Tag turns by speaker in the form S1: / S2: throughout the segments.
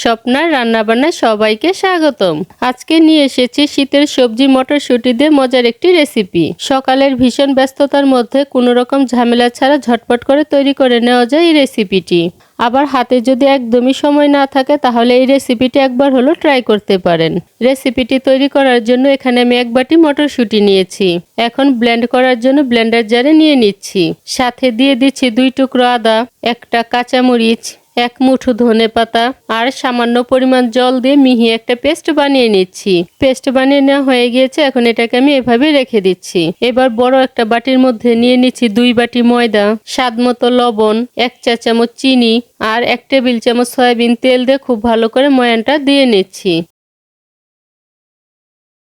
S1: স্বপ্নার রান্নাবান্নায় সবাইকে স্বাগতম। আজকে নিয়ে এসেছি শীতের সবজি মটরশুঁটি দিয়ে মজার একটি রেসিপি। সকালের ভীষণ ব্যস্ততার মধ্যে কোনো রকম ঝামেলা ছাড়া ঝটপট করে তৈরি করে নেওয়া যায় এই রেসিপিটি। আবার হাতে যদি একদমই সময় না থাকে তাহলে এই রেসিপিটি একবার হলো ট্রাই করতে পারেন। রেসিপিটি তৈরি করার জন্য এখানে আমি 1 বাটি মটরশুঁটি নিয়েছি। এখন ব্লেন্ড করার জন্য ব্লেন্ডার জারে নিয়ে নিচ্ছি। সাথে দিয়ে দিচ্ছি 2 টুকরো আদা, একটা কাঁচামরিচ, 1 মুঠো ধনেপাতা আর সামান্য পরিমাণ জল দিয়ে মিহি একটা পেস্ট বানিয়ে নিচ্ছি। পেস্ট বানিয়ে নেওয়া হয়ে গিয়েছে, এখন এটাকে আমি এভাবে রেখে দিচ্ছি। এবার বড় একটা বাটির মধ্যে নিয়ে নিচ্ছি 2 বাটি ময়দা, স্বাদ মতো লবণ, 1 চা চামচ চিনি আর 1 টেবিল চামচ সয়াবিন তেল দিয়ে খুব ভালো করে ময়ানটা দিয়ে নিচ্ছি।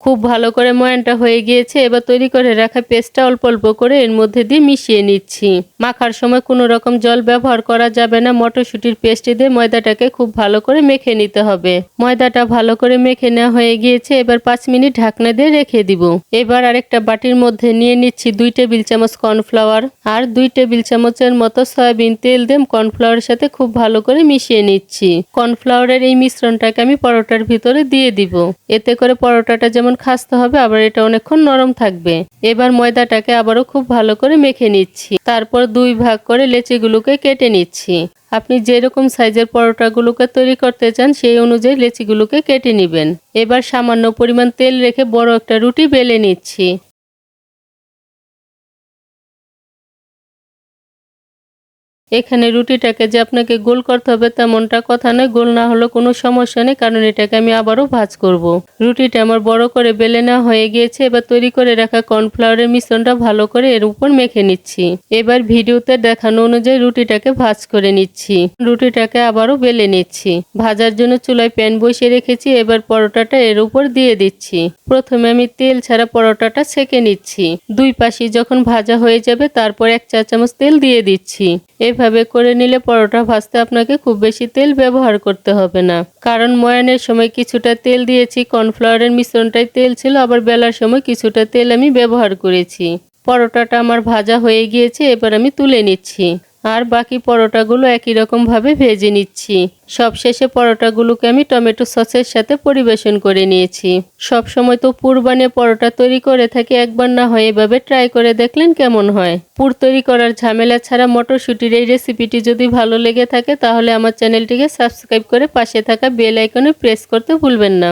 S1: খুব ভালো করে ময়ানটা হয়ে গিয়েছে। এবার তৈরি করে রাখা পেস্টটা অল্প অল্প করে এর মধ্যে দিয়ে মিশিয়ে নিচ্ছি। মাখার সময় কোনো রকম জল ব্যবহার করা যাবে না। মটরশুঁটির পেস্ট দিয়ে ময়দাটাকে খুব ভালো করে মেখে নিতে হবে। ময়দাটা ভালো করে মেখে নেওয়া হয়ে গিয়েছে। এবার 5 মিনিট ঢাকনা দিয়ে রেখে দিব। এবার আরেকটা বাটির মধ্যে নিয়ে নিচ্ছি 2 টেবিল চামচ কর্নফ্লাওয়ার আর 2 টেবিল চামচের মতো সয়াবিন তেল দিয়ে কর্নফ্লাওয়ারের সাথে খুব ভালো করে মিশিয়ে নিচ্ছি। কর্নফ্লাওয়ারের এই মিশ্রণটাকে আমি পরোটার ভিতরে দিয়ে দিব। এতে করে পরোটাটা যেমন খাস্তে হবে আবার এটা অনেকক্ষণ নরম থাকবে। এবার ময়দাটাকে আবারও খুব ভালো করে মেখে নিচ্ছি। তারপর 2 ভাগ করে লেচিগুলোকে কেটে নিচ্ছি। আপনি যেরকম সাইজের পরোটাগুলোকে তৈরি করতে চান সেই অনুযায়ী লেচিগুলোকে কেটে নেবেন। এবার সামান্য পরিমাণ তেল রেখে বড় একটা রুটি বেলে নিচ্ছি। এখানে রুটিটাকে যে আপনাকে গোল করতে হবে তেমনটা কথা নয়। গোল না হলে কোনো সমস্যা নেই, কারণ এটাকে আমি আবারও ভাজ করব। রুটিটা আমার বড় করে বেলে নেওয়া হয়ে গিয়েছে। এবার তৈরি করে রাখা কর্নফ্লাওয়ারের মিশ্রণটা ভালো করে এর উপর মেখে নিচ্ছি। এবার ভিডিওতে দেখানো অনুযায়ী রুটিটাকে ভাজ করে নিচ্ছি। রুটিটাকে আবারও বেলে নিচ্ছি। ভাজার জন্য চুলায় প্যান বসিয়ে রেখেছি। এবার পরোটাটা এর উপর দিয়ে দিচ্ছি। প্রথমে আমি তেল ছাড়া পরোটাটা সেঁকে নিচ্ছি। 2 পাশই যখন ভাজা হয়ে যাবে তারপর 1 চা চামচ তেল দিয়ে দিচ্ছি। এভাবে করে নিলে পরোটা ভাজতে আপনাকে খুব বেশি তেল ব্যবহার করতে হবে না, কারণ ময়ানের সময় কিছুটা তেল দিয়েছি। কর্নফ্লাওয়ারের মিশ্রণটাই তেল ছিল, আবার বেলার সময় কিছুটা তেল আমি ব্যবহার করেছি। পরোটাটা আমার ভাজা হয়ে গিয়েছে। এবার আমি তুলে নিচ্ছি আর বাকি পরোটাগুলো একই রকম ভাবে ভেজে নিচ্ছি। সবশেষে পরোটাগুলোকে আমি টমেটো সসের সাথে পরিবেশন করে নিয়েছি। সব সময় তো পুর বানিয়ে পরোটা তৈরি করে থাকি, একবার না হয় এভাবে ট্রাই করে দেখলেন কেমন হয়। পুর তৈরি করার ঝামেলা ছাড়া মটরশুঁটির এই রেসিপিটি যদি ভালো লেগে থাকে তাহলে আমার চ্যানেলটিকে সাবস্ক্রাইব করে পাশে থাকা বেল আইকনে প্রেস করতে ভুলবেন না।